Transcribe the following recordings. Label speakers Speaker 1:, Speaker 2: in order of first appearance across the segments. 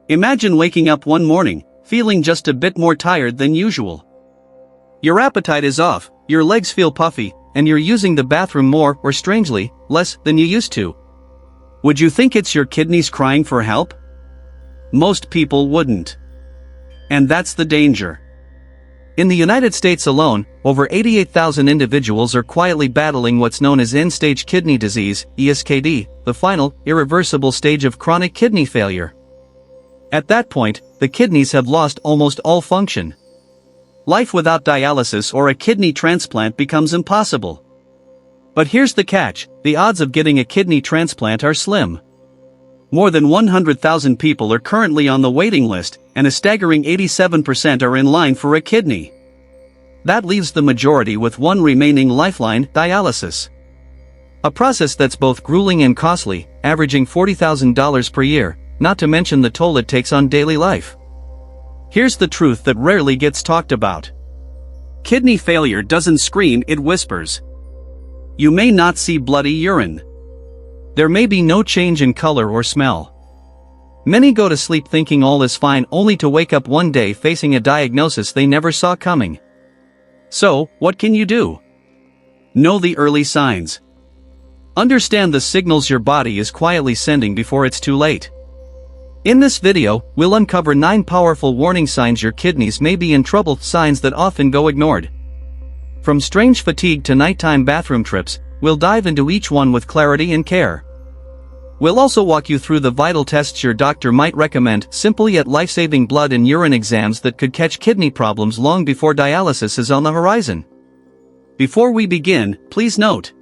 Speaker 1: Imagine waking up one morning, feeling just a bit more tired than usual. Your appetite is off, your legs feel puffy, and you're using the bathroom more or strangely, less than you used to. Would you think it's your kidneys crying for help? Most people wouldn't. And that's the danger. In the United States alone, over 88,000 individuals are quietly battling what's known as end-stage kidney disease, ESKD, the final, irreversible stage of chronic kidney failure. At that point, the kidneys have lost almost all function. Life without dialysis or a kidney transplant becomes impossible. But here's the catch, the odds of getting a kidney transplant are slim. More than 100,000 people are currently on the waiting list, and a staggering 87% are in line for a kidney. That leaves the majority with one remaining lifeline, dialysis. A process that's both grueling and costly, averaging $40,000 per year, not to mention the toll it takes on daily life. Here's the truth that rarely gets talked about. Kidney failure doesn't scream, it whispers. You may not see bloody urine. There may be no change in color or smell. Many go to sleep thinking all is fine only to wake up one day facing a diagnosis they never saw coming. So, what can you do? Know the early signs. Understand the signals your body is quietly sending before it's too late. In this video, we'll uncover 9 powerful warning signs your kidneys may be in trouble, signs that often go ignored. From strange fatigue to nighttime bathroom trips, we'll dive into each one with clarity and care. We'll also walk you through the vital tests your doctor might recommend, simple yet life-saving blood and urine exams that could catch kidney problems long before dialysis is on the horizon. Before we begin, please note: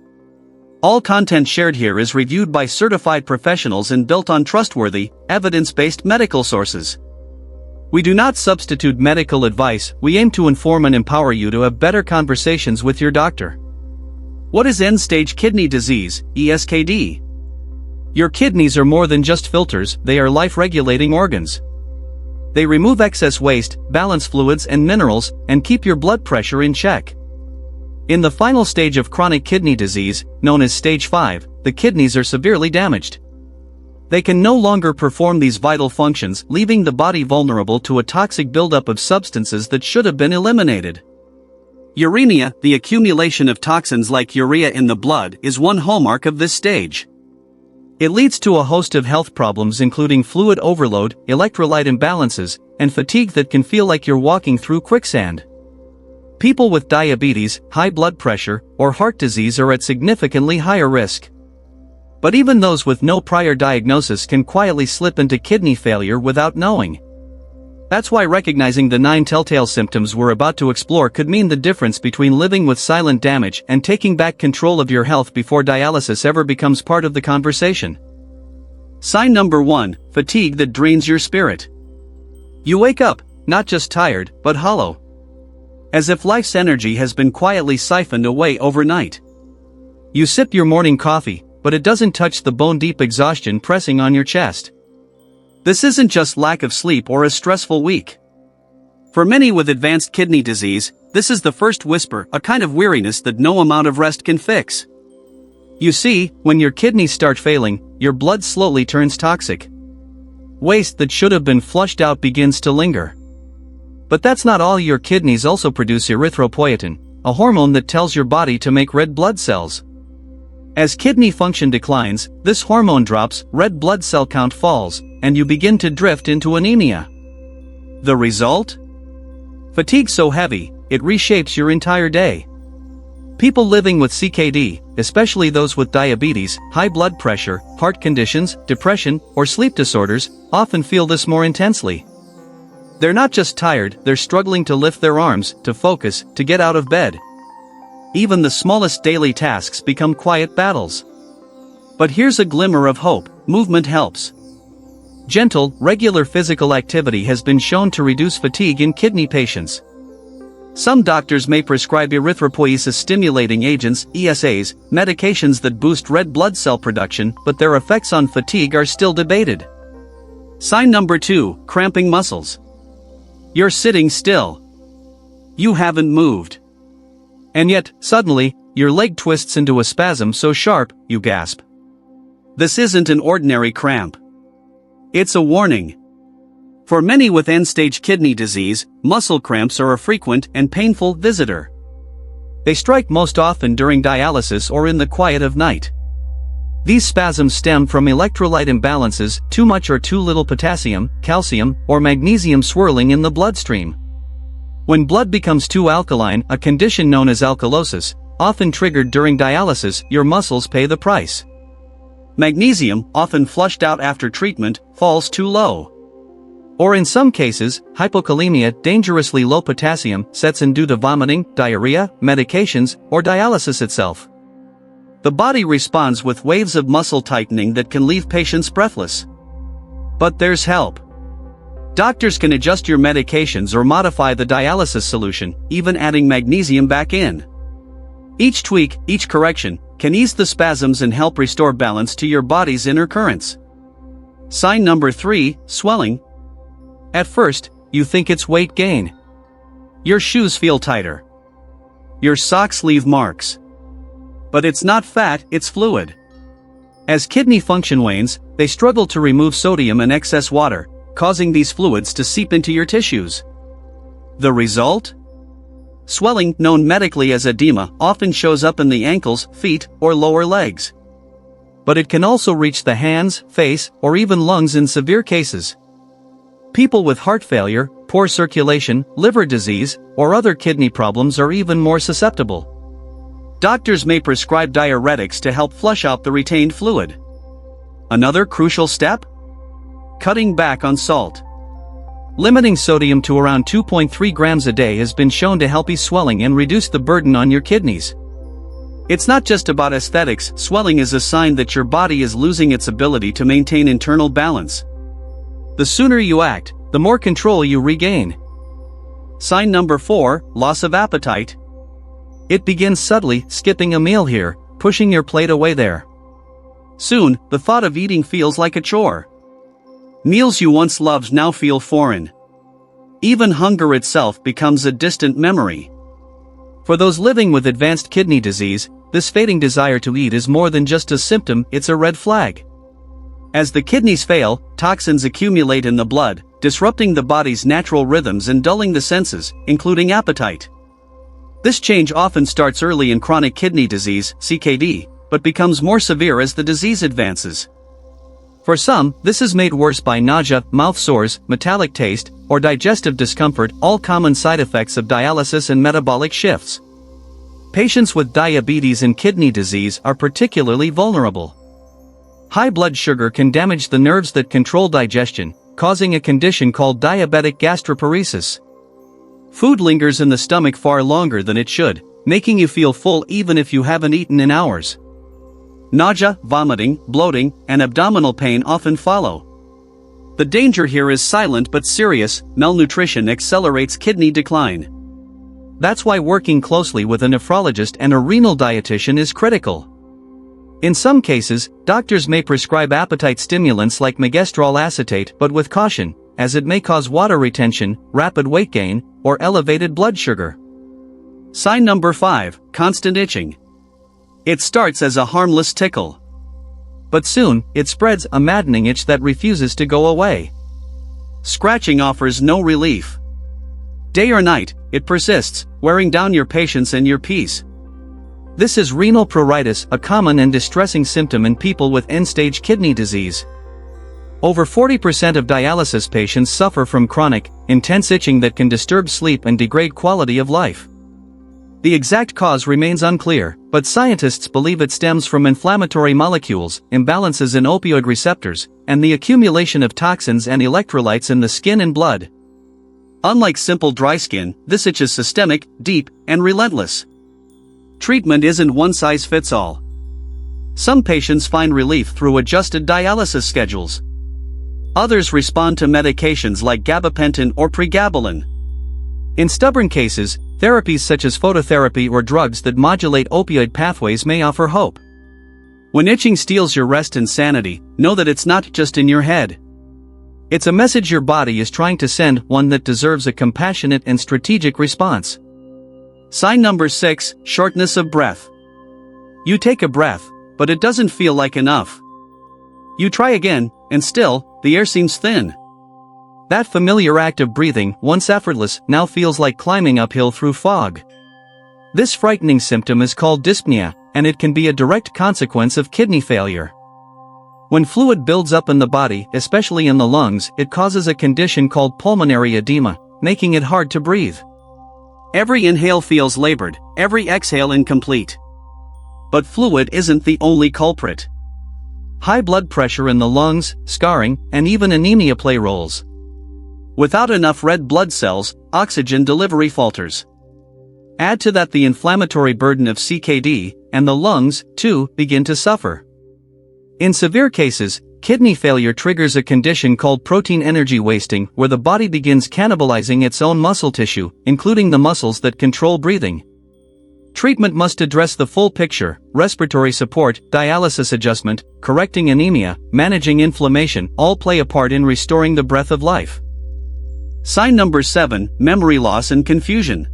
Speaker 1: all content shared here is reviewed by certified professionals and built on trustworthy, evidence-based medical sources. We do not substitute medical advice, we aim to inform and empower you to have better conversations with your doctor. What is end-stage kidney disease, ESKD? Your kidneys are more than just filters, they are life-regulating organs. They remove excess waste, balance fluids and minerals, and keep your blood pressure in check. In the final stage of chronic kidney disease, known as stage 5, the kidneys are severely damaged. They can no longer perform these vital functions, leaving the body vulnerable to a toxic buildup of substances that should have been eliminated. Uremia, the accumulation of toxins like urea in the blood, is one hallmark of this stage. It leads to a host of health problems including fluid overload, electrolyte imbalances, and fatigue that can feel like you're walking through quicksand. People with diabetes, high blood pressure, or heart disease are at significantly higher risk. But even those with no prior diagnosis can quietly slip into kidney failure without knowing. That's why recognizing the 9 telltale symptoms we're about to explore could mean the difference between living with silent damage and taking back control of your health before dialysis ever becomes part of the conversation. Sign number 1, fatigue that drains your spirit. You wake up, not just tired, but hollow. As if life's energy has been quietly siphoned away overnight. You sip your morning coffee, but it doesn't touch the bone-deep exhaustion pressing on your chest. This isn't just lack of sleep or a stressful week. For many with advanced kidney disease, this is the first whisper, a kind of weariness that no amount of rest can fix. You see, when your kidneys start failing, your blood slowly turns toxic. Waste that should have been flushed out begins to linger. But that's not all, your kidneys also produce erythropoietin, a hormone that tells your body to make red blood cells. As kidney function declines, this hormone drops, red blood cell count falls, and you begin to drift into anemia. The result? Fatigue so heavy, it reshapes your entire day. People living with CKD, especially those with diabetes, high blood pressure, heart conditions, depression, or sleep disorders, often feel this more intensely. They're not just tired, they're struggling to lift their arms, to focus, to get out of bed. Even the smallest daily tasks become quiet battles. But here's a glimmer of hope: movement helps. Gentle, regular physical activity has been shown to reduce fatigue in kidney patients. Some doctors may prescribe erythropoiesis-stimulating agents, ESAs, medications that boost red blood cell production, but their effects on fatigue are still debated. Sign number 2, cramping muscles. You're sitting still. You haven't moved. And yet, suddenly, your leg twists into a spasm so sharp, you gasp. This isn't an ordinary cramp. It's a warning. For many with end-stage kidney disease, muscle cramps are a frequent and painful visitor. They strike most often during dialysis or in the quiet of night. These spasms stem from electrolyte imbalances, too much or too little potassium, calcium, or magnesium swirling in the bloodstream. When blood becomes too alkaline, a condition known as alkalosis, often triggered during dialysis, your muscles pay the price. Magnesium, often flushed out after treatment, falls too low. Or in some cases, hypokalemia, dangerously low potassium, sets in due to vomiting, diarrhea, medications, or dialysis itself. The body responds with waves of muscle tightening that can leave patients breathless. But there's help. Doctors can adjust your medications or modify the dialysis solution, even adding magnesium back in. Each tweak, each correction, can ease the spasms and help restore balance to your body's inner currents. Sign number 3, swelling. At first, you think it's weight gain. Your shoes feel tighter. Your socks leave marks. But it's not fat, it's fluid. As kidney function wanes, they struggle to remove sodium and excess water, causing these fluids to seep into your tissues. The result? Swelling, known medically as edema, often shows up in the ankles, feet, or lower legs. But it can also reach the hands, face, or even lungs in severe cases. People with heart failure, poor circulation, liver disease, or other kidney problems are even more susceptible. Doctors may prescribe diuretics to help flush out the retained fluid. Another crucial step? Cutting back on salt. Limiting sodium to around 2.3 grams a day has been shown to help ease swelling and reduce the burden on your kidneys. It's not just about aesthetics, swelling is a sign that your body is losing its ability to maintain internal balance. The sooner you act, the more control you regain. Sign number 4, loss of appetite. It begins subtly, skipping a meal here, pushing your plate away there. Soon, the thought of eating feels like a chore. Meals you once loved now feel foreign. Even hunger itself becomes a distant memory. For those living with advanced kidney disease, this fading desire to eat is more than just a symptom, it's a red flag. As the kidneys fail, toxins accumulate in the blood, disrupting the body's natural rhythms and dulling the senses, including appetite. This change often starts early in chronic kidney disease, CKD, but becomes more severe as the disease advances. For some, this is made worse by nausea, mouth sores, metallic taste, or digestive discomfort, all common side effects of dialysis and metabolic shifts. Patients with diabetes and kidney disease are particularly vulnerable. High blood sugar can damage the nerves that control digestion, causing a condition called diabetic gastroparesis. Food lingers in the stomach far longer than it should, making you feel full even if you haven't eaten in hours. Nausea, vomiting, bloating, and abdominal pain often follow. The danger here is silent but serious. Malnutrition accelerates kidney decline. That's why working closely with a nephrologist and a renal dietitian is critical. In some cases, doctors may prescribe appetite stimulants like megestrol acetate, but with caution, as it may cause water retention, rapid weight gain, or elevated blood sugar. Sign number 5, constant itching. It starts as a harmless tickle. But soon, it spreads, a maddening itch that refuses to go away. Scratching offers no relief. Day or night, it persists, wearing down your patience and your peace. This is renal pruritus, a common and distressing symptom in people with end-stage kidney disease. Over 40% of dialysis patients suffer from chronic, intense itching that can disturb sleep and degrade quality of life. The exact cause remains unclear, but scientists believe it stems from inflammatory molecules, imbalances in opioid receptors, and the accumulation of toxins and electrolytes in the skin and blood. Unlike simple dry skin, this itch is systemic, deep, and relentless. Treatment isn't one size fits all. Some patients find relief through adjusted dialysis schedules. Others respond to medications like gabapentin or pregabalin. In stubborn cases, therapies such as phototherapy or drugs that modulate opioid pathways may offer hope. When itching steals your rest and sanity, know that it's not just in your head. It's a message your body is trying to send, one that deserves a compassionate and strategic response. Sign number 6, shortness of breath. You take a breath, but it doesn't feel like enough. You try again, and still, the air seems thin. That familiar act of breathing, once effortless, now feels like climbing uphill through fog. This frightening symptom is called dyspnea, and it can be a direct consequence of kidney failure. When fluid builds up in the body, especially in the lungs, it causes a condition called pulmonary edema, making it hard to breathe. Every inhale feels labored, every exhale incomplete. But fluid isn't the only culprit. High blood pressure in the lungs, scarring, and even anemia play roles. Without enough red blood cells, oxygen delivery falters. Add to that the inflammatory burden of CKD, and the lungs, too, begin to suffer. In severe cases, kidney failure triggers a condition called protein energy wasting, where the body begins cannibalizing its own muscle tissue, including the muscles that control breathing. Treatment must address the full picture: respiratory support, dialysis adjustment, correcting anemia, managing inflammation, all play a part in restoring the breath of life. Sign number 7, memory loss and confusion.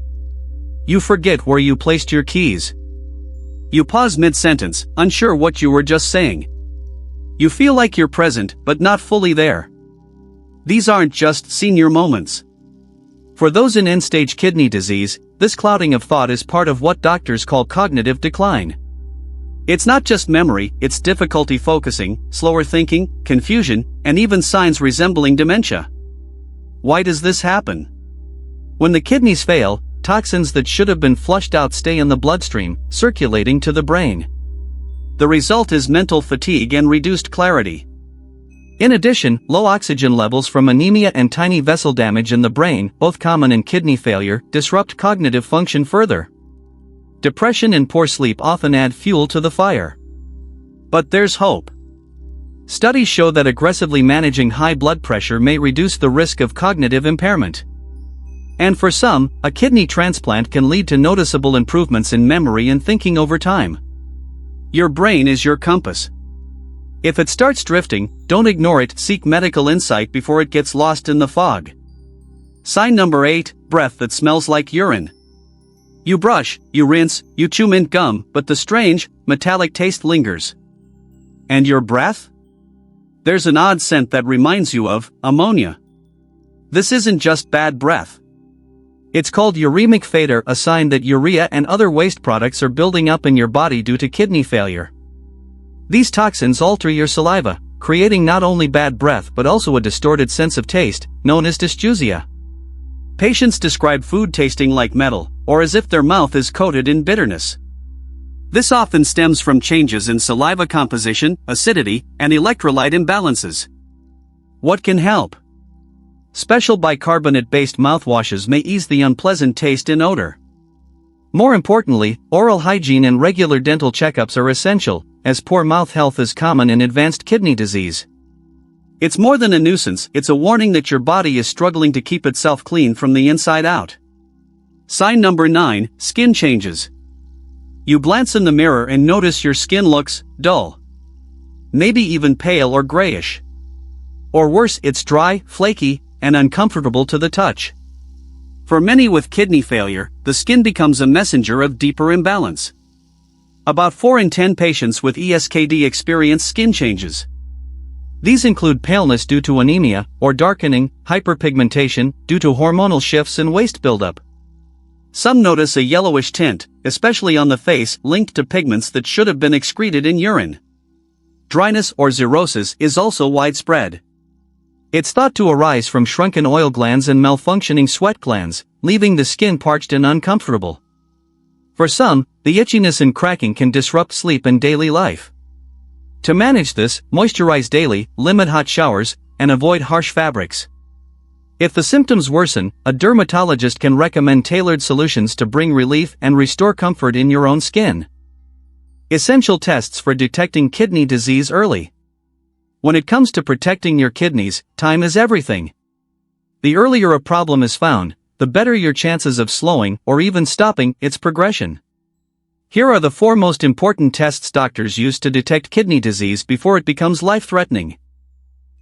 Speaker 1: You forget where you placed your keys. You pause mid-sentence, unsure what you were just saying. You feel like you're present, but not fully there. These aren't just senior moments. For those in end-stage kidney disease, this clouding of thought is part of what doctors call cognitive decline. It's not just memory, it's difficulty focusing, slower thinking, confusion, and even signs resembling dementia. Why does this happen? When the kidneys fail, toxins that should have been flushed out stay in the bloodstream, circulating to the brain. The result is mental fatigue and reduced clarity. In addition, low oxygen levels from anemia and tiny vessel damage in the brain, both common in kidney failure, disrupt cognitive function further. Depression and poor sleep often add fuel to the fire. But there's hope. Studies show that aggressively managing high blood pressure may reduce the risk of cognitive impairment. And for some, a kidney transplant can lead to noticeable improvements in memory and thinking over time. Your brain is your compass. If it starts drifting, don't ignore it, seek medical insight before it gets lost in the fog. Sign number 8, breath that smells like urine. You brush, you rinse, you chew mint gum, but the strange, metallic taste lingers. And your breath? There's an odd scent that reminds you of ammonia. This isn't just bad breath. It's called uremic failure, a sign that urea and other waste products are building up in your body due to kidney failure. These toxins alter your saliva, creating not only bad breath but also a distorted sense of taste, known as dysgeusia. Patients describe food tasting like metal, or as if their mouth is coated in bitterness. This often stems from changes in saliva composition, acidity, and electrolyte imbalances. What can help? Special bicarbonate-based mouthwashes may ease the unpleasant taste and odor. More importantly, oral hygiene and regular dental checkups are essential, as poor mouth health is common in advanced kidney disease. It's more than a nuisance, it's a warning that your body is struggling to keep itself clean from the inside out. Sign number 9, skin changes. You glance in the mirror and notice your skin looks dull. Maybe even pale or grayish. Or worse, it's dry, flaky, and uncomfortable to the touch. For many with kidney failure, the skin becomes a messenger of deeper imbalance. About 4 in 10 patients with ESKD experience skin changes. These include paleness due to anemia, or darkening, hyperpigmentation, due to hormonal shifts and waste buildup. Some notice a yellowish tint, especially on the face, linked to pigments that should have been excreted in urine. Dryness or xerosis is also widespread. It's thought to arise from shrunken oil glands and malfunctioning sweat glands, leaving the skin parched and uncomfortable. For some, the itchiness and cracking can disrupt sleep and daily life. To manage this, moisturize daily, limit hot showers, and avoid harsh fabrics. If the symptoms worsen, a dermatologist can recommend tailored solutions to bring relief and restore comfort in your own skin. Essential tests for detecting kidney disease early. When it comes to protecting your kidneys, time is everything. The earlier a problem is found, the better your chances of slowing or even stopping its progression. Here are the 4 most important tests doctors use to detect kidney disease before it becomes life-threatening.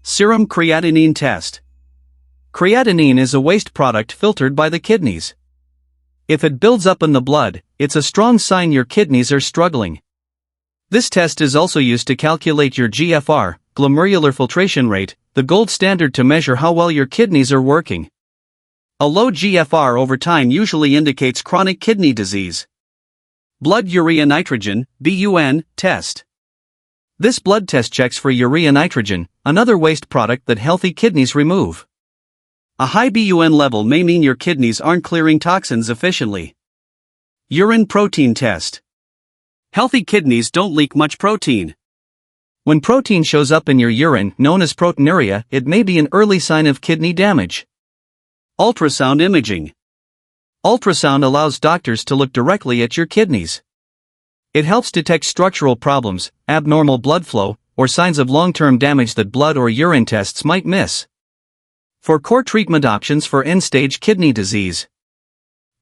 Speaker 1: Serum creatinine test. Creatinine is a waste product filtered by the kidneys. If it builds up in the blood, it's a strong sign your kidneys are struggling. This test is also used to calculate your GFR, glomerular filtration rate, the gold standard to measure how well your kidneys are working. A low GFR over time usually indicates chronic kidney disease. Blood urea nitrogen, BUN, test. This blood test checks for urea nitrogen, another waste product that healthy kidneys remove. A high BUN level may mean your kidneys aren't clearing toxins efficiently. Urine protein test. Healthy kidneys don't leak much protein. When protein shows up in your urine, known as proteinuria, it may be an early sign of kidney damage. Ultrasound imaging. Ultrasound allows doctors to look directly at your kidneys. It helps detect structural problems, abnormal blood flow, or signs of long-term damage that blood or urine tests might miss. For core treatment options for end-stage kidney disease.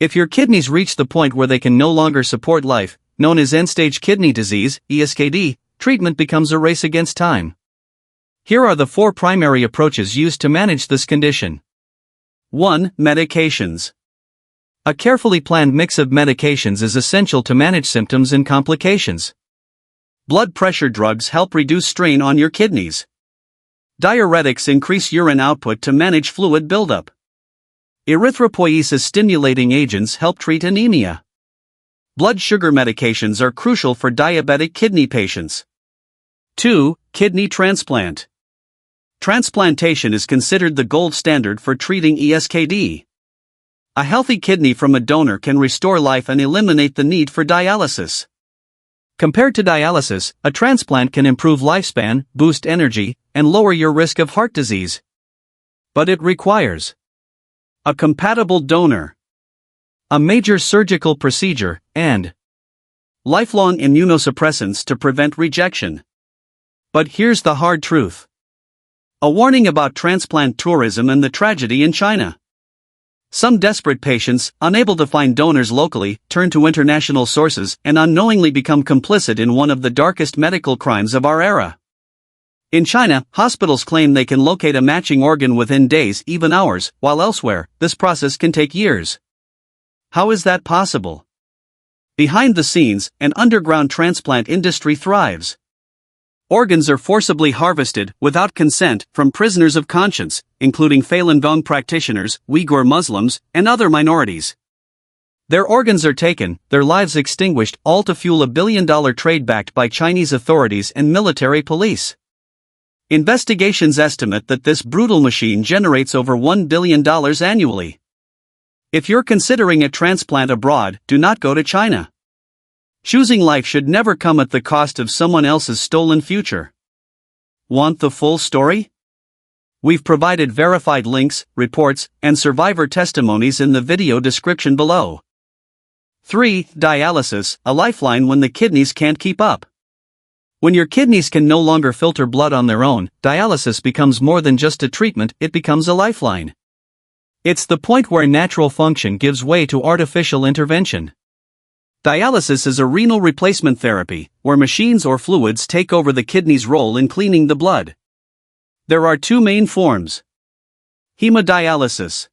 Speaker 1: If your kidneys reach the point where they can no longer support life, known as end-stage kidney disease, ESKD, treatment becomes a race against time. Here are the 4 primary approaches used to manage this condition. 1. Medications. A carefully planned mix of medications is essential to manage symptoms and complications. Blood pressure drugs help reduce strain on your kidneys. Diuretics increase urine output to manage fluid buildup. Erythropoiesis-stimulating agents help treat anemia. Blood sugar medications are crucial for diabetic kidney patients. 2. Kidney transplant. Transplantation is considered the gold standard for treating ESKD. A healthy kidney from a donor can restore life and eliminate the need for dialysis. Compared to dialysis, a transplant can improve lifespan, boost energy, and lower your risk of heart disease. But it requires a compatible donor, a major surgical procedure, and lifelong immunosuppressants to prevent rejection. But here's the hard truth. A warning about transplant tourism and the tragedy in China. Some desperate patients, unable to find donors locally, turn to international sources and unknowingly become complicit in one of the darkest medical crimes of our era. In China, hospitals claim they can locate a matching organ within days, even hours, while elsewhere, this process can take years. How is that possible? Behind the scenes, an underground transplant industry thrives. Organs are forcibly harvested, without consent, from prisoners of conscience, including Falun Gong practitioners, Uyghur Muslims, and other minorities. Their organs are taken, their lives extinguished, all to fuel a billion-dollar trade backed by Chinese authorities and military police. Investigations estimate that this brutal machine generates over $1 billion annually. If you're considering a transplant abroad, do not go to China. Choosing life should never come at the cost of someone else's stolen future. Want the full story? We've provided verified links, reports, and survivor testimonies in the video description below. 3. Dialysis, a lifeline when the kidneys can't keep up. When your kidneys can no longer filter blood on their own, dialysis becomes more than just a treatment, it becomes a lifeline. It's the point where natural function gives way to artificial intervention. Dialysis is a renal replacement therapy, where machines or fluids take over the kidney's role in cleaning the blood. There are 2 main forms. Hemodialysis.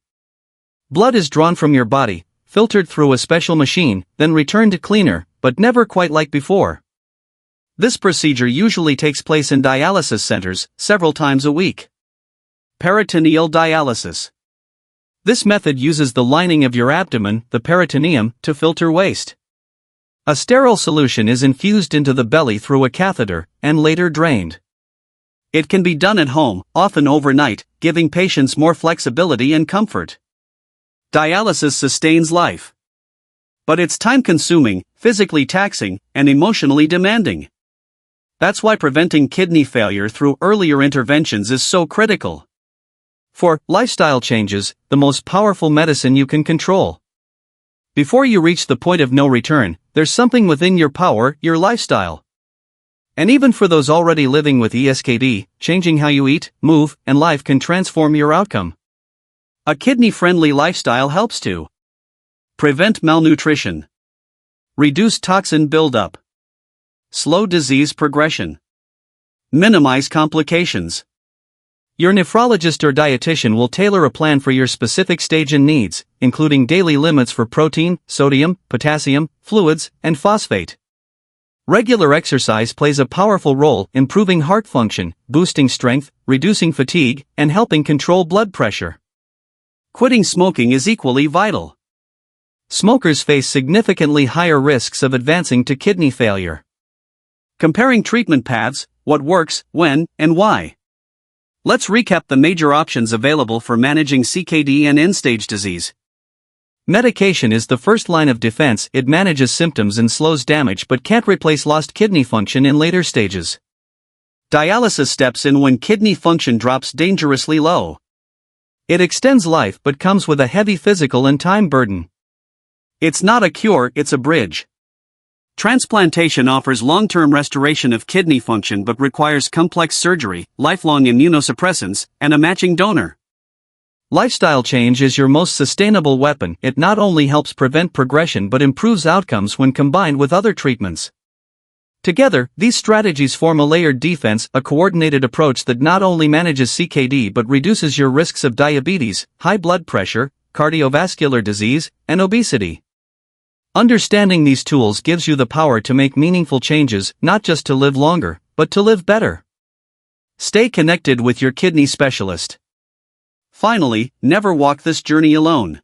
Speaker 1: Blood is drawn from your body, filtered through a special machine, then returned to cleaner, but never quite like before. This procedure usually takes place in dialysis centers, several times a week. Peritoneal dialysis. This method uses the lining of your abdomen, the peritoneum, to filter waste. A sterile solution is infused into the belly through a catheter, and later drained. It can be done at home, often overnight, giving patients more flexibility and comfort. Dialysis sustains life. But it's time-consuming, physically taxing, and emotionally demanding. That's why preventing kidney failure through earlier interventions is so critical. 4. Lifestyle changes, the most powerful medicine you can control. Before you reach the point of no return, there's something within your power, your lifestyle. And even for those already living with ESKD, changing how you eat, move, and life can transform your outcome. A kidney-friendly lifestyle helps to prevent malnutrition, reduce toxin buildup, slow disease progression, minimize complications. Your nephrologist or dietitian will tailor a plan for your specific stage and needs, including daily limits for protein, sodium, potassium, fluids, and phosphate. Regular exercise plays a powerful role in improving heart function, boosting strength, reducing fatigue, and helping control blood pressure. Quitting smoking is equally vital. Smokers face significantly higher risks of advancing to kidney failure. Comparing treatment paths, what works, when, and why. Let's recap the major options available for managing CKD and end-stage disease. Medication is the first line of defense. It manages symptoms and slows damage but can't replace lost kidney function in later stages. Dialysis steps in when kidney function drops dangerously low. It extends life but comes with a heavy physical and time burden. It's not a cure, it's a bridge. Transplantation offers long-term restoration of kidney function but requires complex surgery, lifelong immunosuppressants, and a matching donor. Lifestyle change is your most sustainable weapon. It not only helps prevent progression but improves outcomes when combined with other treatments. Together, these strategies form a layered defense, a coordinated approach that not only manages CKD but reduces your risks of diabetes, high blood pressure, cardiovascular disease, and obesity. Understanding these tools gives you the power to make meaningful changes, not just to live longer, but to live better. Stay connected with your kidney specialist. Finally, never walk this journey alone.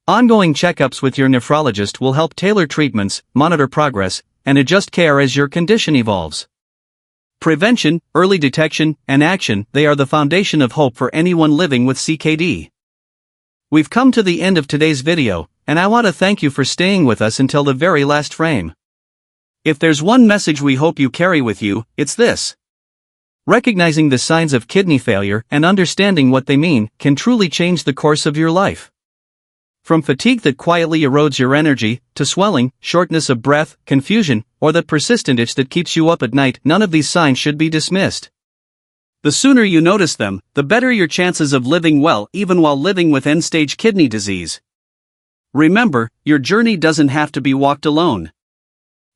Speaker 1: Ongoing checkups with your nephrologist will help tailor treatments, monitor progress, and adjust care as your condition evolves. Prevention, early detection, and action, they are the foundation of hope for anyone living with CKD. We've come to the end of today's video, and I want to thank you for staying with us until the very last frame. If there's one message we hope you carry with you, it's this. Recognizing the signs of kidney failure and understanding what they mean can truly change the course of your life. From fatigue that quietly erodes your energy, to swelling, shortness of breath, confusion, or that persistent itch that keeps you up at night, none of these signs should be dismissed. The sooner you notice them, the better your chances of living well even while living with end-stage kidney disease. Remember, your journey doesn't have to be walked alone.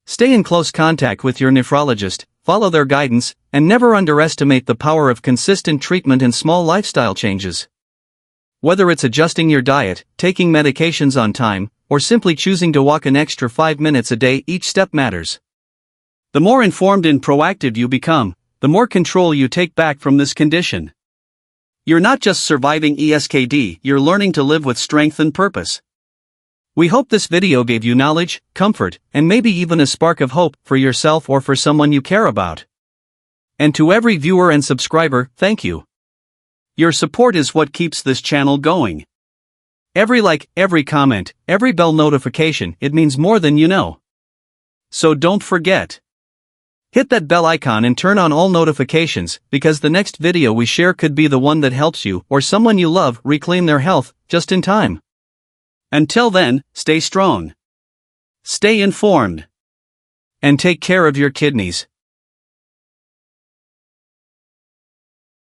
Speaker 1: Stay in close contact with your nephrologist, follow their guidance, and never underestimate the power of consistent treatment and small lifestyle changes. Whether it's adjusting your diet, taking medications on time, or simply choosing to walk an extra 5 minutes a day, each step matters. The more informed and proactive you become, the more control you take back from this condition. You're not just surviving ESKD, you're learning to live with strength and purpose. We hope this video gave you knowledge, comfort, and maybe even a spark of hope for yourself or for someone you care about. And to every viewer and subscriber, thank you. Your support is what keeps this channel going. Every like, every comment, every bell notification, it means more than you know. So don't forget. Hit that bell icon and turn on all notifications, because the next video we share could be the one that helps you or someone you love reclaim their health, just in time. Until then, stay strong. Stay informed. And take care of your kidneys.